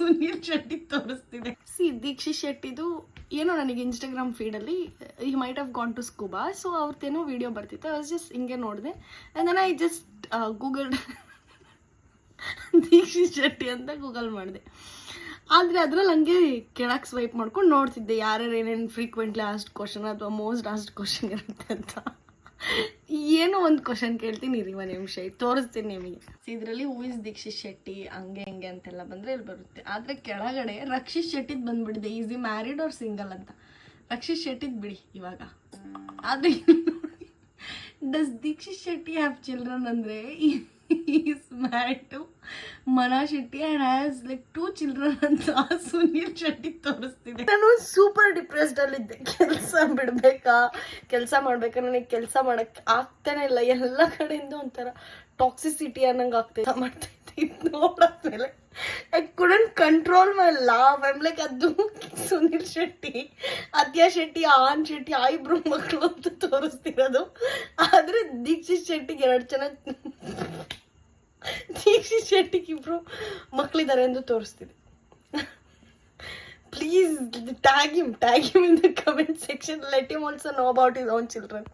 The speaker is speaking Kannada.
ಸುನೀಲ್ ಶೆಟ್ಟಿ ತೋರಿಸ್ತಿದೆ. ದೀಕ್ಷಿತ್ ಶೆಟ್ಟಿದು ಏನೋ ನನಗೆ ಇನ್ಸ್ಟಾಗ್ರಾಮ್ ಫೀಡಲ್ಲಿ he might have gone to scuba, so ಅವ್ರದ್ದೇನೋ ವಿಡಿಯೋ ಬರ್ತಿತ್ತು. ಐ ವಾಸ್ ಜಸ್ಟ್ ಹಿಂಗೆ ನೋಡಿದೆ. And then I just Google Dikshit Shetty ಅಂತ ಗೂಗಲ್ ಮಾಡಿದೆ. ಆದರೆ ಅದ್ರಲ್ಲಿ ಹಂಗೆ ಕೆಳಗೆ ಸ್ವೈಪ್ ಮಾಡ್ಕೊಂಡು ನೋಡ್ತಿದ್ದೆ ಯಾರ್ಯಾರು ಏನೇನು ಫ್ರೀಕ್ವೆಂಟ್ಲಿ ಆಸ್ಟ್ ಕ್ವಶನ್ ಅಥವಾ ಮೋಸ್ಟ್ ಆಸ್ಟ್ ಕ್ವಶನ್ ಇರುತ್ತೆ ಅಂತ. ಏನೋ ಒಂದು ಕ್ವಶನ್ ಕೇಳ್ತೀನಿ ಇರಿ ಒಂದು ನಿಮಿಷ, ತೋರಿಸ್ತೀನಿ ನಿಮಗೆ. ಇದರಲ್ಲಿ ಹೂ ಇಸ್ ದೀಕ್ಷಿತ್ ಶೆಟ್ಟಿ ಹಂಗೆ ಹಿಂಗೆ ಅಂತೆಲ್ಲ ಬಂದರೆ ಇಲ್ಲಿ ಬರುತ್ತೆ. ಆದರೆ ಕೆಳಗಡೆ ರಕ್ಷಿತ್ ಶೆಟ್ಟಿದ್ ಬಂದ್ಬಿಡಿದೆ, is he married or single ಅಂತ. ರಕ್ಷಿತ್ ಶೆಟ್ಟಿದ್ ಬಿಡಿ ಇವಾಗ. ಆದರೆ does Dikshit Shetty have children ಅಂದರೆ is married to Mana Shetty and has like 2 children ಅಂತ ಸುನೀಲ್ ಶೆಟ್ಟಿ ತೋರಿಸ್ತಿದೆ. ನಾನು ಸೂಪರ್ ಡಿಪ್ರೆಸ್ಡ್ ಅಲ್ಲಿದ್ದೆ. ಕೆಲಸ ಬಿಡಬೇಕಾ, ಕೆಲಸ ಮಾಡ್ಬೇಕಾ, ನನಗೆ ಕೆಲಸ ಮಾಡೋಕ್ಕೆ ಆಗ್ತಾನೆ ಇಲ್ಲ. ಎಲ್ಲ ಕಡೆಯಿಂದ ಒಂಥರ ಟಾಕ್ಸಿಸಿಟಿ ಅನ್ನಂಗೆ ಆಗ್ತೈತೆ ಮಾಡ್ತೈತೆ. ಇದು ನೋಡಾದ್ಮೇಲೆ I couldn't control my laugh. I'm like ಅದು ಸುನೀಲ್ ಶೆಟ್ಟಿ, ಆದ್ಯಾ ಶೆಟ್ಟಿ, ಆನ್ ಶೆಟ್ಟಿ ಇಬ್ರು ಮಕ್ಕಳು ಅಂತ ತೋರಿಸ್ತಿರೋದು. ಆದರೆ ದೀಕ್ಷಿತ್ ಶೆಟ್ಟಿಗೆ 2 ಜನ, ದೀಕ್ಷಿತ್ ಶೆಟ್ಟಿಗೆ 2 ಮಕ್ಕಳಿದ್ದಾರೆ ಎಂದು ತೋರಿಸ್ತಿದೆ. Please tag him in the comment section. Let him also know about his own children.